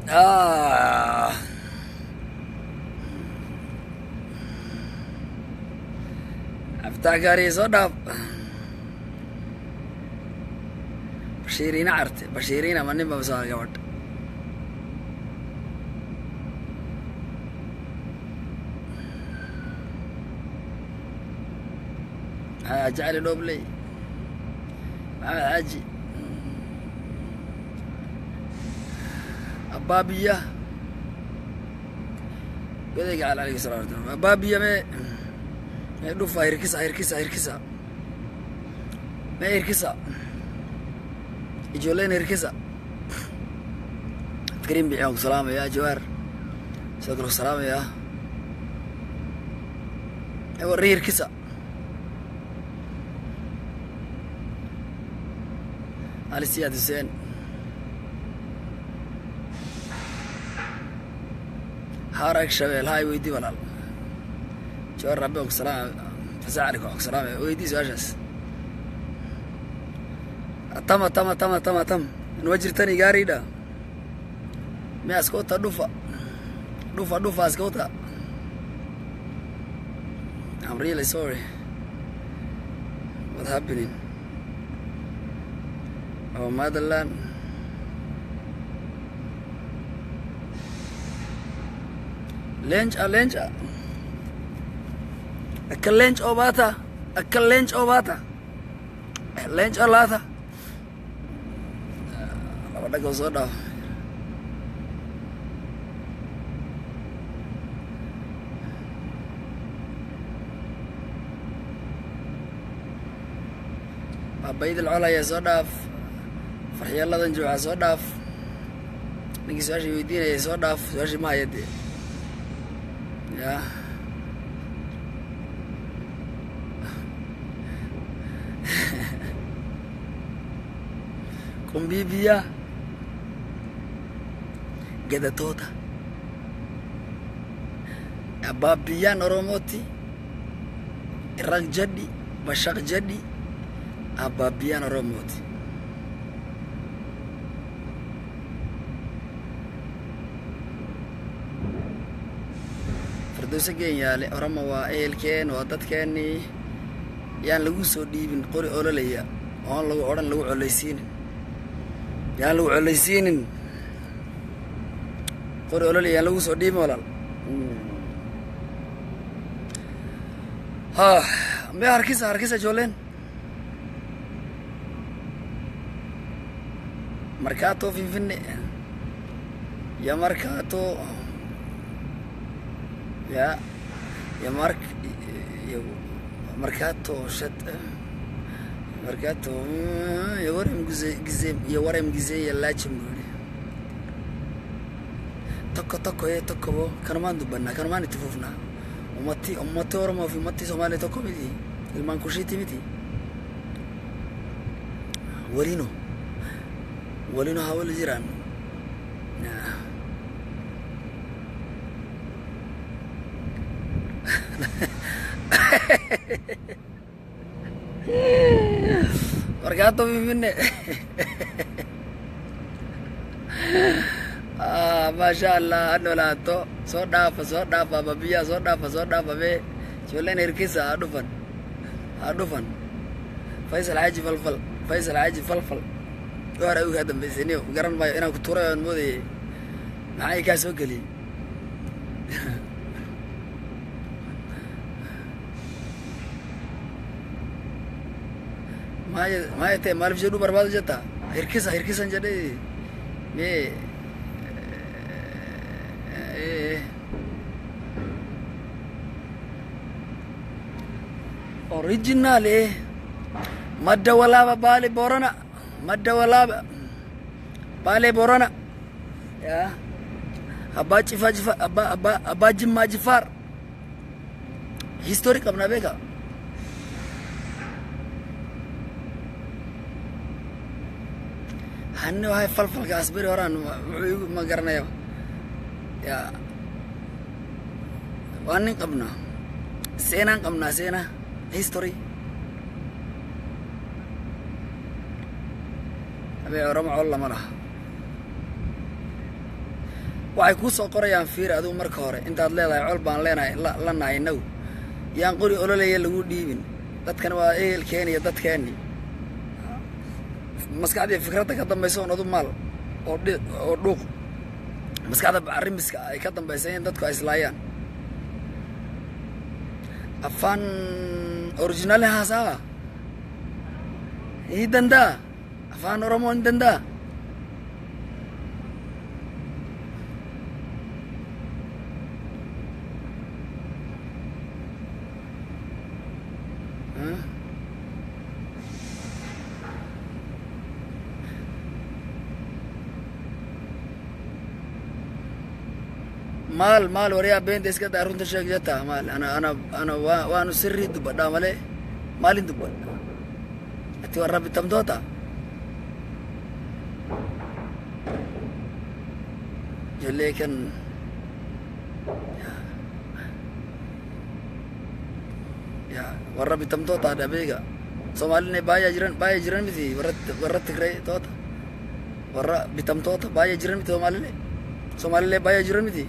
آه افتح قاري صدف بشيرين عرت بشيرين ما نبى بسال قبل جعل دوبلي حاجي أبابية بدي قال عليه الصلاة والسلام أبابية ما يدوفا هيركسا ما يركسا يجولين يركسا كريم بيعوق سلام يا جوار شكرا سلام يا وري يركسا علي سياد حسين حارك شبيل هاي ويدي ولا جوار ربي سلام فساعدك سلام ويدي سواجس تم نوجر تاني قاري ده ما اسكوتا دوفا اسكوتا I'm really sorry what happening oh motherland لينج أكل لينج أو باتا لينج أو لاتا بدك وصودا بعيد العلا يا صدف فرحي الله دنجوع صدف نجي سواشي ويدينا يا صدف سواشي ما يدي يا كومبيبيا قد توتا أبابيا نروموتي الرق جدي بشاق جدي أبابيا نروموتي فردوسة يالي أرما وإيلكين ودادكيني يان لغو سو ديبين قوري أولوليا وان لغو أوران لغو عليسين يان لغو عليسين قوري أولوليا يان لغو سو ديبين ولال ها مي هركيسة جولين مركاتو في فني يا مركاتو يا مركاتو شت مركاتو يا ورم جزي يلاچم تكو يا تكو كرمان دبنا كرمان تفوفنا أمتي ورما في متي سومالي تكو بدي المانكوشيتي متي ولينو هاول جيران مركاتو بيفني ما شاء الله أنو لاتو صدافة بابيا صدافة بي شولين إركيسا أدوفن فيصل عاجي فلفل وأنا أقول هذا بسنيو قرن باي أنا كنت ترى مودي معي كاس وكلي ما يتى ما أعرف جدو برباد جتا هيركيسا جدي مي أوريجينال مدة ولا بالي بورنا مدة ولا بالي بورنا يا أبا جفا أبا جما جفار هيستوريك أبنا بيكا هنو هاي فلفل كاسبير وران ما قرنا يا وانين قبنا سينا هيستوري أبي رمع والله مرة waxay ku soo qorayaan fiir adigu marka hore intaad leedahay col baan leenahay la naaynaw yaan qori ololaya lagu dhiibin dadkan waa ehelkeeni iyo dadkeeni maskaxdii fikradda ka dambaysa oo adu maal oo dhuuq maskaxda arrimiska ay ka dambaysay in dadku ay islaayaan afaan original haasa idanda afaan oromo idanda مال وريا بين ديس كده أرون تشاك جتا مال أنا وأنا سري دب دامله مالي دب أتي ورا بتم دوتا جلّي كان يا ورا بتم دوتا ده بيجا سومالي بايا جيران مثي ورا تكري دوتا ورا بتم دوتا بايا جيران مثي سومالي بايا جيران مثي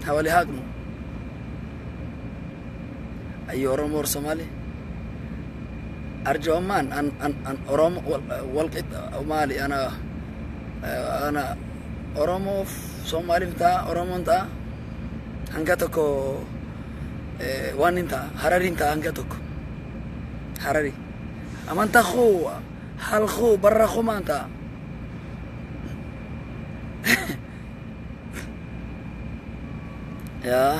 حوالي هاجمو أي أورومو صومالي أرجو أمان أن أورومو والقيت مالي أنا أورومو صومالي متى أورومو متى هنجتكو وان انت هراري انت هنجتكو هراري أما انت هل برا خو ما انت يا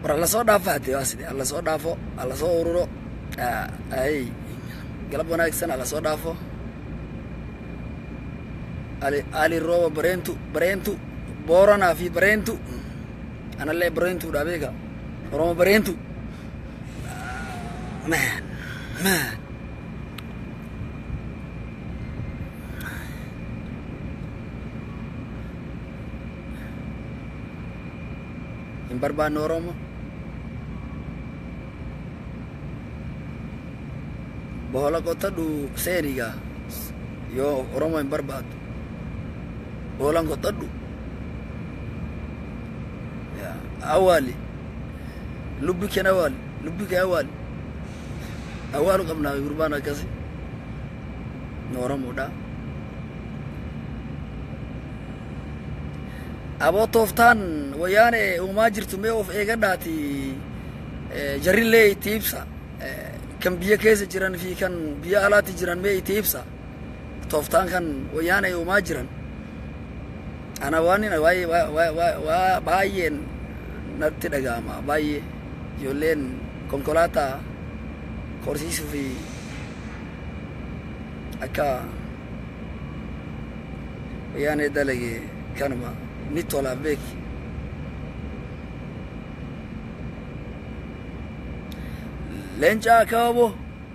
ورا الله صودا فاتي واسدي الله صودا فو الله صورو اي قلب وناكسن الله صودا فو علي رو برينتو بورنا في برينتو انا اللي برينتو دابيكا رو برينتو مان Barban Oromo Bohola kota du seriga yo Oromo in Barbat Bohola kota du ya awali lubbi ke awali awalu qabna urbana kasi Oromo da أبو طوفتان ويانا وما جرت ميوف إيجاداتي جرين لي تيبسا كم بيا كيس جيران في كان بيا آلات جيران مي تيبسا طوفتان كان ويانا وما جيران أنا واني واي باين نرتي دعامة باي يولين كونكولاتا كورسيسو في أكا ويانا دلقي كانوا نيتولا بيك لنجا كابو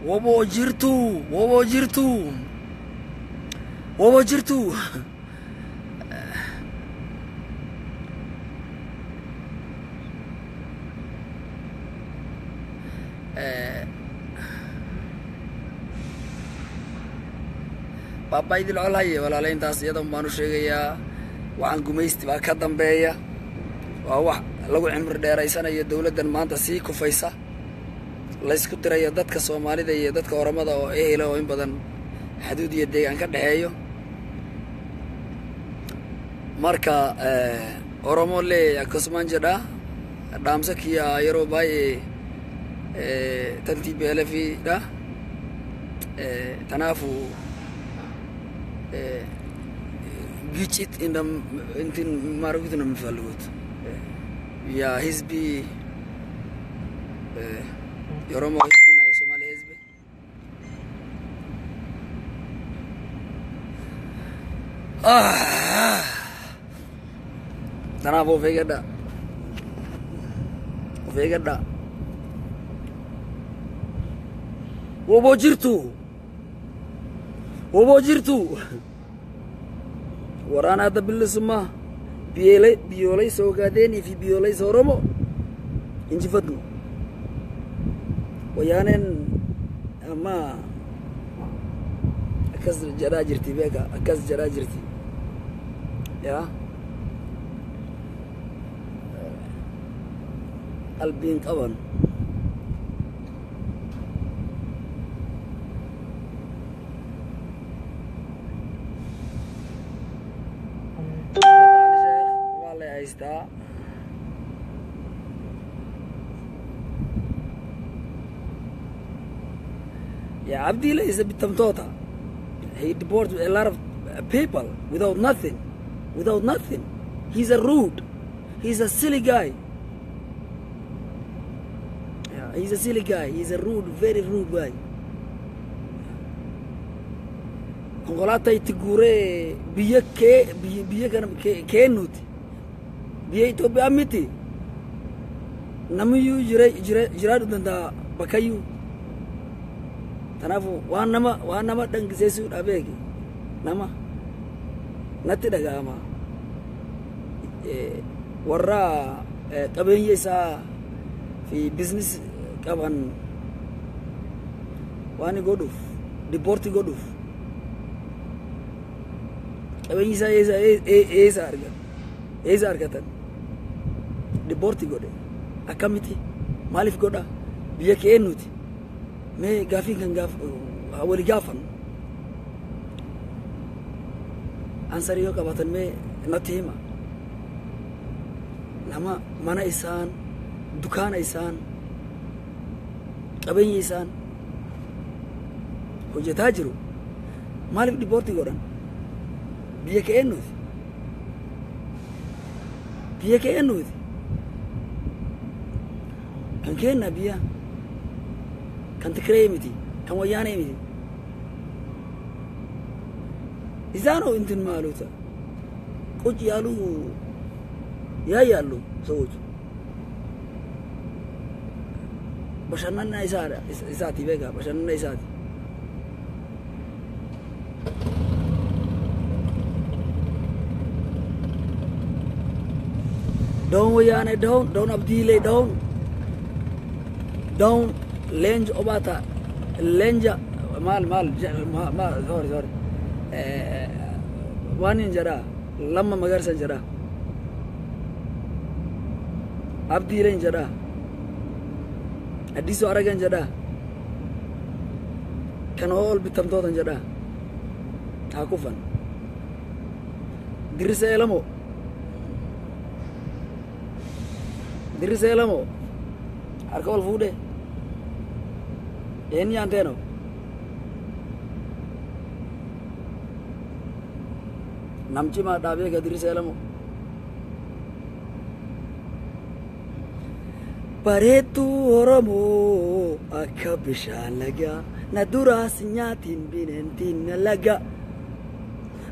وبو جرتو بابا يدل علي ولا لين تاس يدهم بانو شيغيا وعن قميستي بقى كدام بيا وواح لو عمر ديريسانا iyo dawladan maanta sii kufaysa la isku diray dadka Soomaalida iyo dadka Oromada oo eelo in badan xuduud iyo deegaan ka dhaxeeyo marka Oromo le akosmanjada dhaamsa kiya Yorubay tanti belefi da tanafu ግጭት እንትን ማረጉት ነው የሚፈልጉት ያ ህዝብ የኦሮሞ ህዝብና የሶማሌ ህዝብ ተናቦ ፌገዳ ወቦ ጅርቱ ورانا هذا بالسما بيولي سوغاديني في بيولي سورومو انجفتنو ويانن اما أكس جراجرتي بيكا أكس جراجرتي يا البين طبعا والله عايزتها يا عبدي ليس بالتمطوطة. He deported a lot of people without nothing. Without nothing. He's a rude. He's a silly guy. Yeah, he's a silly guy. He's a rude, very rude guy. Konkolaataa itti guuree biyya kana kennuuti. Biyya Itoophiyaa miti. Namiyyuu jiraachuu danda'a bakkayyuu. Tanaafu waan nama dangiseessuudha beeki. Nama natti dhaga'ama. Warra qabeenya isaa fi business qaban waan godhuuf dipoortii godhuuf qabeenya isaa eessa argatan dipoortii godhe akkamitti maaliif godha biyya kennuuti mee gaafii kan wali gaafan ansari yoo qabatan mee natti hima nama mana isaan dukaana isaan qabeenya isaan hojjetaa jiru maaliif dipoortii godhan biyya kennuuti kan kenna biyya kan Tigree miti kan Wayyaanee miti isaanoo intin maaluuta ቁጭ ያሉ ያያሉ ሰዎች በሸናና ኢሳት ይበጋ በሸናና ኢሳት Don't Wayane, don't Abdile, don't Lenj Obata, Lenja, mal, sorry. One in Jara, Lama Magarsan Jara, Abdile in Jara, Adiso Aragan Jara, can all be Tamtot and Jara, Hakufan, Dirisa Elamo. Diriselamo arkol fude en yanteno namchi ma dabe ga diriselamo paretu oromo akka bishaan laga na duras nyaatin binentin laga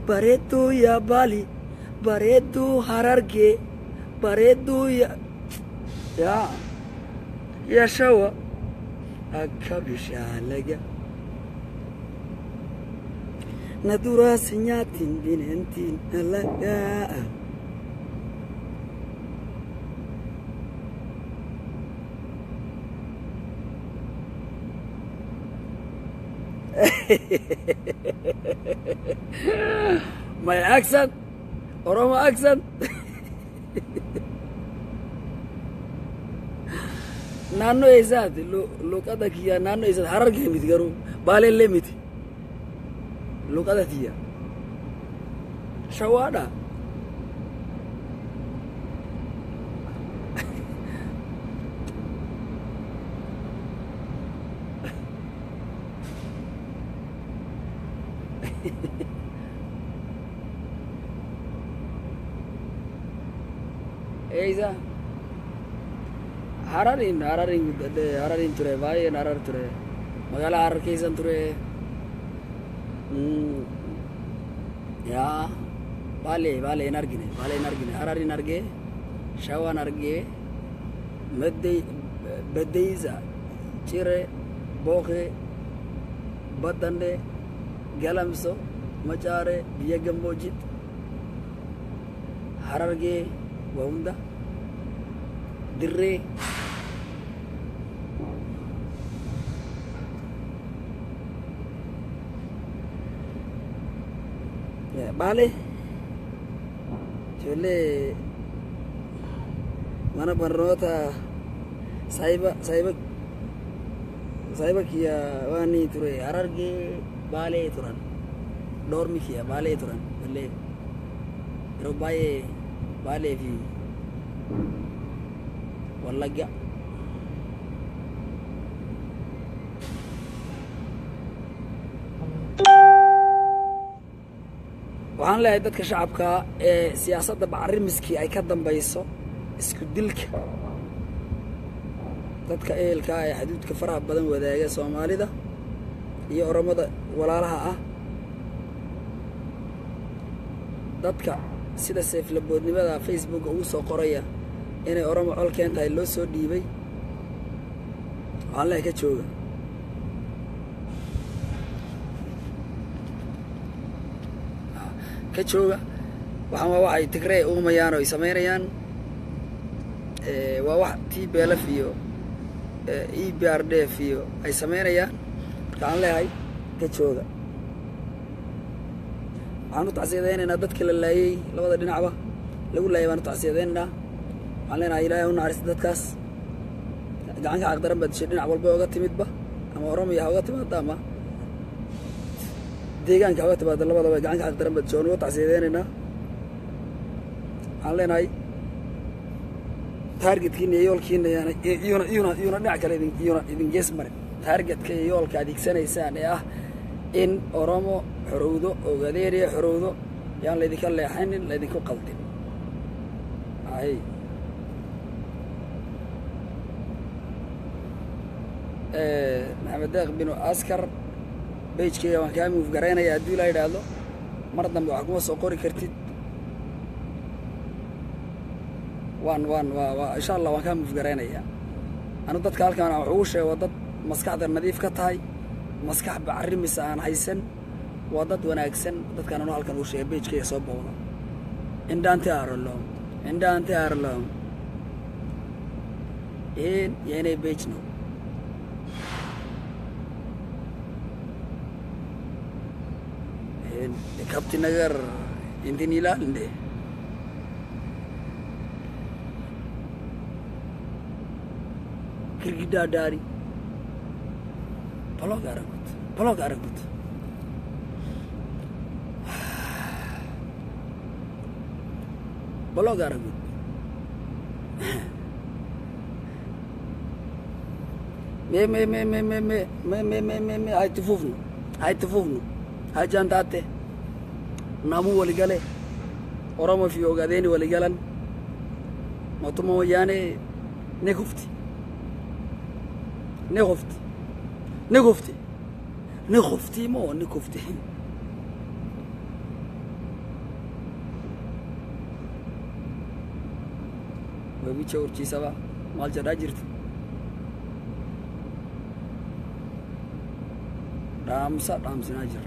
paretu ya bali paretu hararge paretu ya shawa akka bishaan laga na duras nyaatin binentin laga my accent Oromo accent Nano esati lokada kiya nano esati harar ke miti garu balelle miti lokada tiya shawada Eiza Hararin ture baay'een harar ture magaalaa harar keessan ture yaa baalee hin argine hararin argee shawaan argee beddeysa cire bookee baddande galamso macaare biyya gammoojjitti harargee waa hunda dirree Bale Jole mana barnota saiba kia wani ture ararge bale turan dormi kia bale turan bale robaye bale fi wallaga waxaan leeyahay dadka shacabka ee siyaasadda bacrimiski ay ka dambayso isku dilka dadka eelka ay xuduudka faraha badan wadaaga Soomaalida iyo Oromada walaalaha ah dadka sida seef laboodnimada Facebook ugu soo qoraya inay Oromo col keentay loo soo dhiibay waxaan leeyahay ka jooga كجوجا وحنا واحد تقرأ أميانو يسمينيان وواحد تي بيلفيو EBRD فيو أي سمينيان كان له هاي كجوجا عنو تعسيدين إن أدت كل اللي لو هذا دينعبه لو اللي يبان تعسيدين ده علينا إلهي ونعرس دت كاس جعنك أقدر بدشين عبال بوقت تمدبه أما أرامي يهوقت ما دامه deegaan ka waqti baad labadaba gacan ka daran bad joon wata siideena haleenay targetkiina yoolkiina iyuna dhinac kale idin gees mare targetka yoolka adeegsanaysaan ee ah in Oromo xorowdo ogadeeriya xorowdo yaan leedika leexanin leedinku qaldin ay Maxamed Deeq bin Askar بيج كي وان كامل في جرينا يا دول هيدا هذا مرة دم وحكومة سوقوري كرتيد وان إن شاء الله وان كامل في جرينا يا أنا ضد كالك أنا وحوش وضد مسكح در نظيف كتاي مسكح بعرم مسان حيسن وضد وانا أكسن ضد كانوا هالك وحوش بيج كي يصوبونا إن دانتي أرلهم إن دانتي أرلهم إيه يعني بيجنو كابتن نجار إنتي نيلا لندي كريدا داري بلوغ أرغوت مي هاي تفوفنو هاي جانتاتي نامو ولقاله أورامو في أوغاديني ولقالن مطمو يعني نخفتي مو نخفتي وبيتشا ورشي سبا مال جدا جرت رامسا ناجر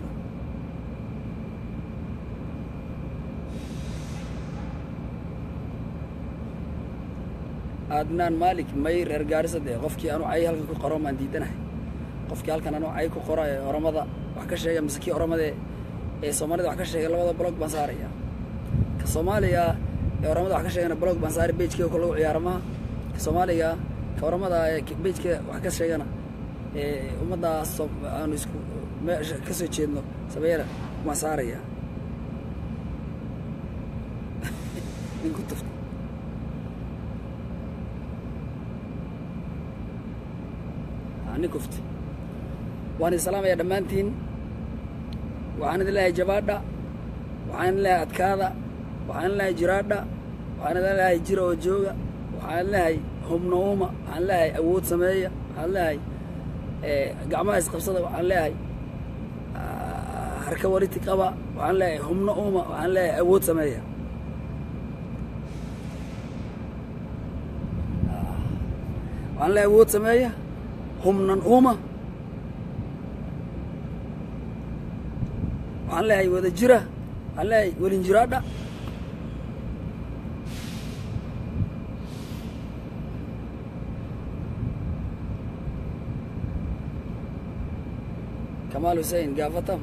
عدنان مالك مير إرجارسة ده قفكي أنا عاي هالك قرام عندي دنا قفكي هالك أنا عاي كقرا رمضان وحكش شيء مسكي رمضان الصومالي ده حكش شيء لو بلوك بنصارية كصوماليا رمضان حكش شيء أنا بلوك بنصاري بيج كي وكله عيارما كصوماليا كرمضان بيج كي وحكش شيء أنا ومضى الصوم أنا يسكو ما كسر شيء إنه سبيرة بنصارية من كنت أنا كفت وأنا السلام يا دمانتين وأنا الله جبادة وأنا الله أتكاذا وأنا الله جرادة وأنا الله جرو وجوجا وأنا الله هم نوما وأنا الله أود سمية وأنا الله جماعة قبصة وأنا الله حركة وريتي كبا وأنا الله هم نوما وأنا الله أود سمية وأنا الله أود سمية هم نوما وأنا الله وذا جرا وأنا الله ولين جرادة كمال حسين قافته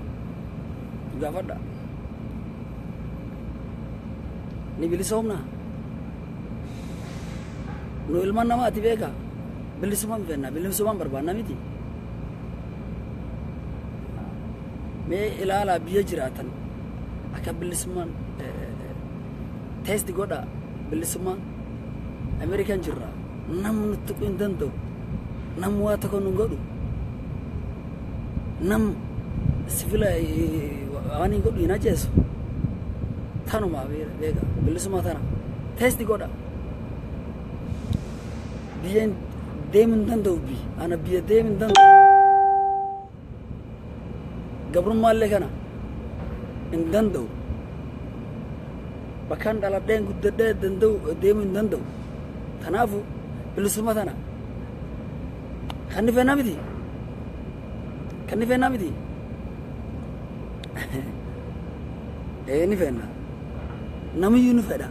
نبلسهمنا نو إلمان نما أتبعك بلسمان فينا بلسمان بربانا ميتي ما إلى بيجراتن أكاب بلسمان تيست غودا بلسمان أمريكان جرا نم نتقين دندو نم واتكون نغدو نم سفلا أني غدو يناجسو ثانو ما بيجا بلسمان ثانا تيست غودا بيان ديمن دندو بي أنا بيا ديمن دندو قبل ما لك أنا إن دندو بكان دلاب دين قد دندو ديمن دندو تنافو بلسما ثنا خني في نامدي خني في نامدي إيه نفعنا نامي ينفعنا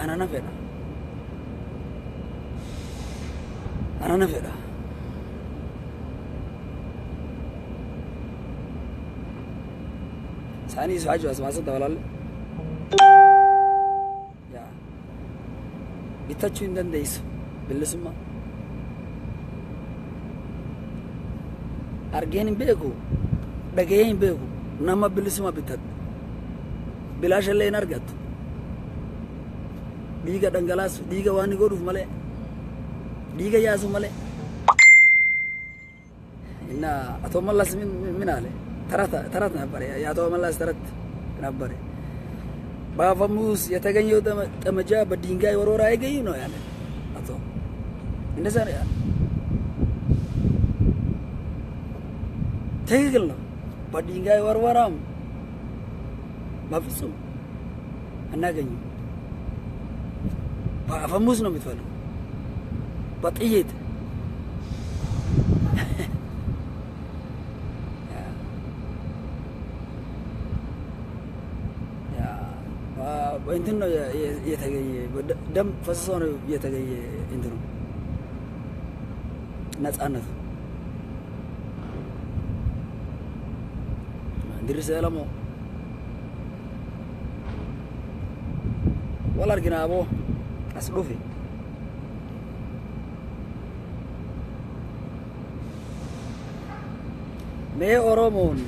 أنا نفعنا أنا نفعنا ثاني سؤال جواز ما صدق ولا لا يا بتشوين دن ديس بالسما أرجين بيكو بجين بيكو نما بالسما بتد بلاش اللي نرجت ديجا دنجلاس ديجا واني غروف ملء ديجا ياسو ملء إن أتوم الله من عليه ترى نبرة يا توم الله ترى نبرة بافموس يتغنيو تمجا بدينغاي ورورا يجينو يعني أتوم إن سر يعني تيجلنا بدينغاي ورورام بافسوم أنا غنيو بافموس نو بتفعله بطيء وإنتنا يتجي دم فصلنا يتجي إنتنا ناس أنا درس علمه ولا رجنا أبوه أسلوفي ما أرامون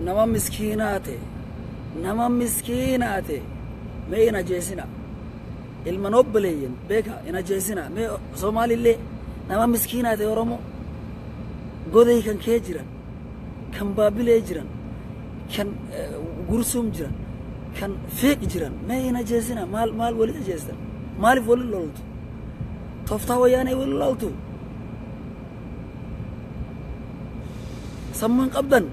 نما مسكيناته ما إنا جيسنا المنوبلين بيكا إنا جيسنا ما سومالي اللي نما مسكيناته أرامو قدي كان كيجران كان بابلي جران كان غرسوم جران كان فيك جران ما إنا جيسنا مال ولي جيسنا مال فول لولتو تفتا وياني ول لولتو سمن قبضن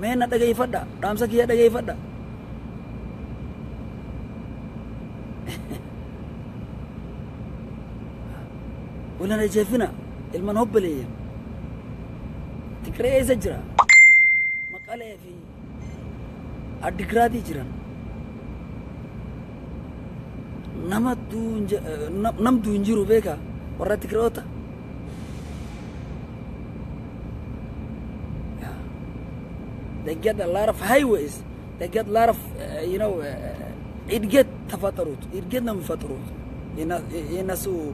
مين ada ifada dalam segi ada ifada ولا نجفنا المنهبلية تكري زجرة مقالة في الدكراتي جران نم دونجرو بيكا ورا تكروتا they get a lot of highways they get a lot of it get تفاتروت it get نم فاتروت يناسو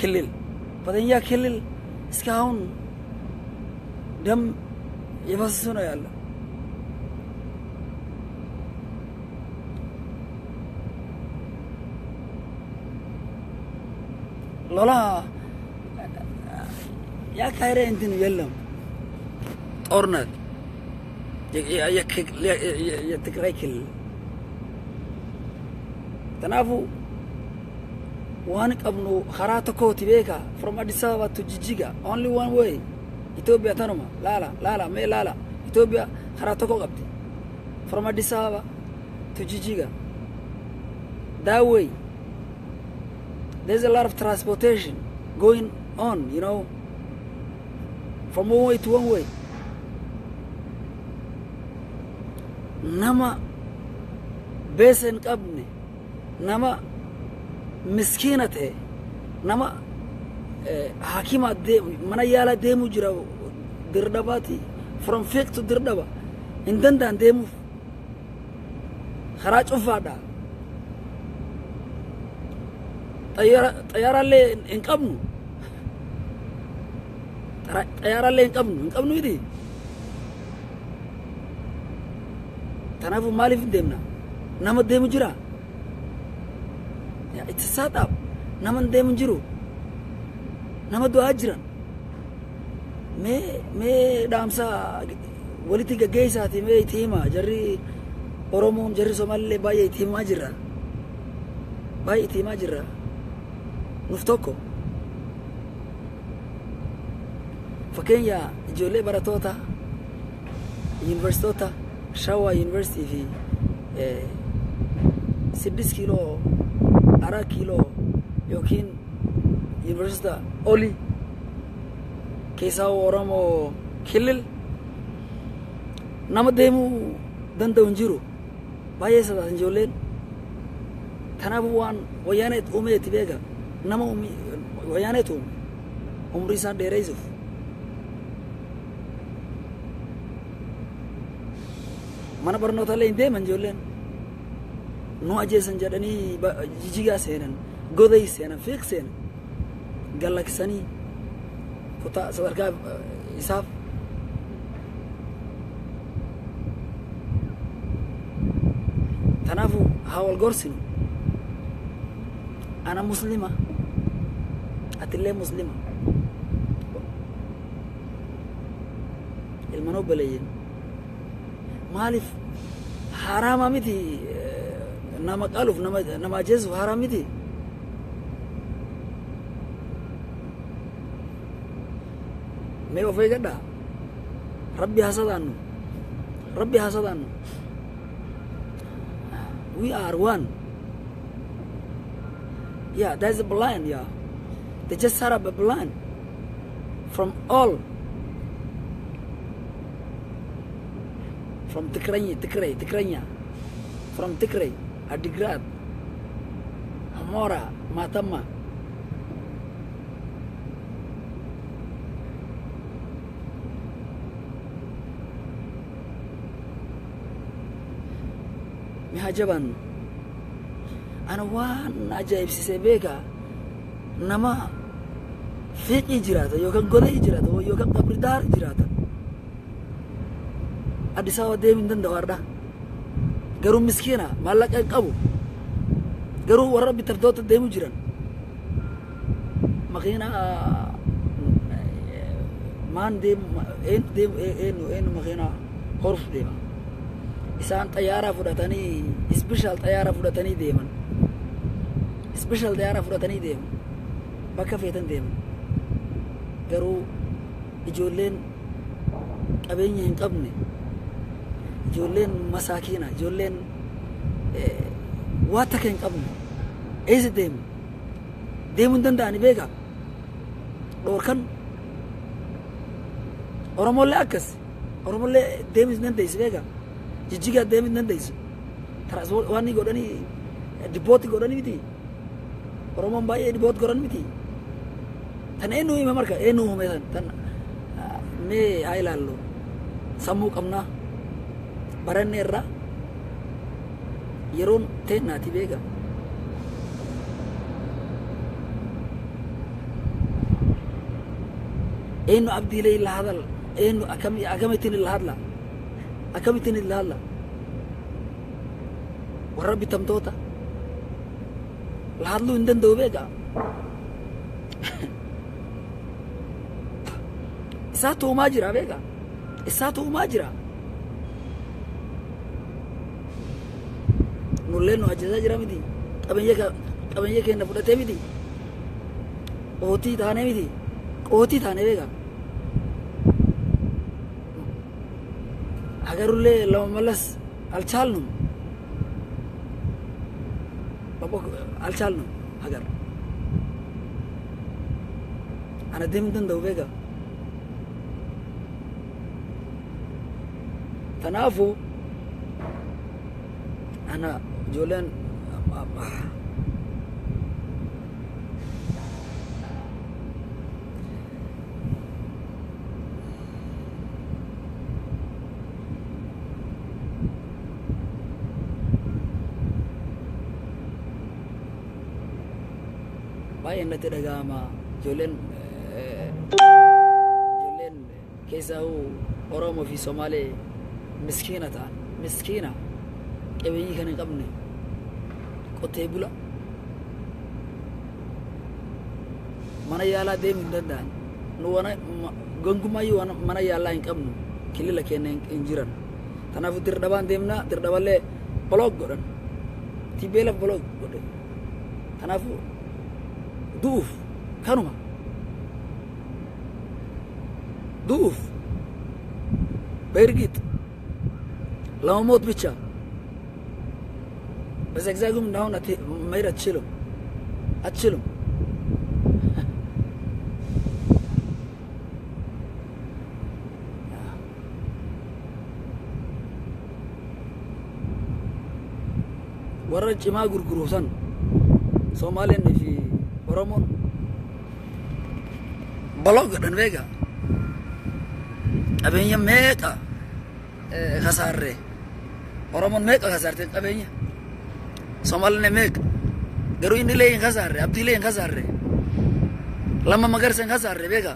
كلل بعدين يا كلل سكاون دم يفسسونه يلا لولا يا كايرة انتن يلم أورنات يتكريكل تنافو وانك ابنو خراتكو تبيكا from Addis Ababa to Jijiga only one way Ethiopia tanuma لا me لا Ethiopia خراتكو قبدي from Addis Ababa to Jijiga that way there's a lot of transportation going on from one way to one way نما بيسن قبني نما مسكينته نما حكيمة دي منا يالا ديمو جرا دردباتي from fake to دردبا hin danda'an deemuuf karaa cufaadha. Xayyaaraallee hin qabnu. Xayyaaraallee hin qabnu miti. Kanaafuu maaliif hin deemna? Nama deemu jira. Itti saaxaaf nama hin deemu jiru. Nama du'aa jiran. Mee dhaamsa walitti gaggeessaati mee itti hima. Jarri Oromoon jarri Somaallee baay'ee itti himaa jirra. Baay'ee itti himaa jirra. Nuuf tokko. Fakkeenya ijoollee barattoota yuunivarsiitota Shawaa Yuunivarsiitii fi 6 kiiloo 4 kiiloo yookiin yuunivarsiitota oli keessaa Oromoo Kilil nama deemuu danda'u hin jiru. Baay'ee sodaatan ijoolleen. Kanaafuu waan wayyaaneet uumee itti beeka. Nama wayyaaneet uume umrii isaan dheereessuuf. Mana barnootaallee hin deeman ijoolleen. Nu ajjeesan jedhanii jijigaa seenan, goday seenan, fiiq seenan. Gallaksanii kutaa sadarkaa isaaf. Kanaafuu haa wal gorsinu. Ana muslima. Atillee muslima. Ilmaan obboleeyyan. Maaliif haraama miti nama qaluuf nama ajjeesuuf haraam miti. Mee of eeggadhaa. Rabbi haa sodaannu. Rabbi haa sodaannu. We are one. Yeah, there's a blind, yeah. They just set up a blind from all. From Tigraya, from Tigray, Adigrat, Hamora, Matama. Mihajaban, ana waan ajaa'ibsiisee beeka nama fiiqii jiraata yookaan golee jiraata yookaan qabridaar jiraata. Addis Ababa deemuu hin danda'u. Garuu miskiina maallaqa hin qabu. Garuu warra bitattoota deemuu jiran. Makiina maan deemu eenyu makiina horuf deema. Isaan xayyaaraa fudhatanii ispeeshaal xayyaaraa fudhatanii deeman. Ispeeshaal xayyaaraa fudhatanii deeman. Bakka feetan deeman. Garuu ijoolleen qabeenya hin qabne. Ijoolleen masaakiina, ijoolleen waa takka hin qabne. Eessa deemu? Deemuu hin danda'ani beeka. Dhoorkan Oromollee akkas. Oromollee deemuu hin dandeessu beeka. Jijjigaa deemuu hin dandeessu. Waan godhanii dibbooti godhanii miti. Oromoon baay'ee dibbooti godhan miti. Tan eenyu hime marka eenyu uume tan mee haa ilaallu. Sammuu qabnaa. Baranne irraa yeroon teennaati beeka. Eenyu abdiilee illa hadal eenyu akamittiin illa hadla akamittiin illa hadla warra bitamtoota la hadluu hin danda'u beeka. Isaa tuumaa jira beeka. Isaa tuumaa jira. Nulleen nu ajjeesaa jira miti. Qabeenya keenya fudhatee miti. Qootii taanee miti. Qootii taanee beeka. Agarullee lama malas alchaalnu. Alchaalnu agar. Ana deemuu danda'u beeka. Kanaafuu ana ijoolleen باين نتدقاما جولين كيسا هو أورومو في صومالي مسكينة تان مسكينة كبيني كان قبني قتيبولا mana yala deemin dandaan nu wana gongumayu mana yala in qabnu kilila kenen injiran tanafu dirdaban deemna dirdaballe blog godan tibela blog godan tanafu duuf kanuma duuf bergit lawmot bicha bas exagum down at mayra chilum achilum ورج ما غرغروسن سومالين في أورومون بلوغ دن فيغا أبين ميكا خسارة أورومون ميكا خسارة أبين سومالين ميك غروين لين خسارة أبدي لين خسارة لما مغرسن خسارة فيغا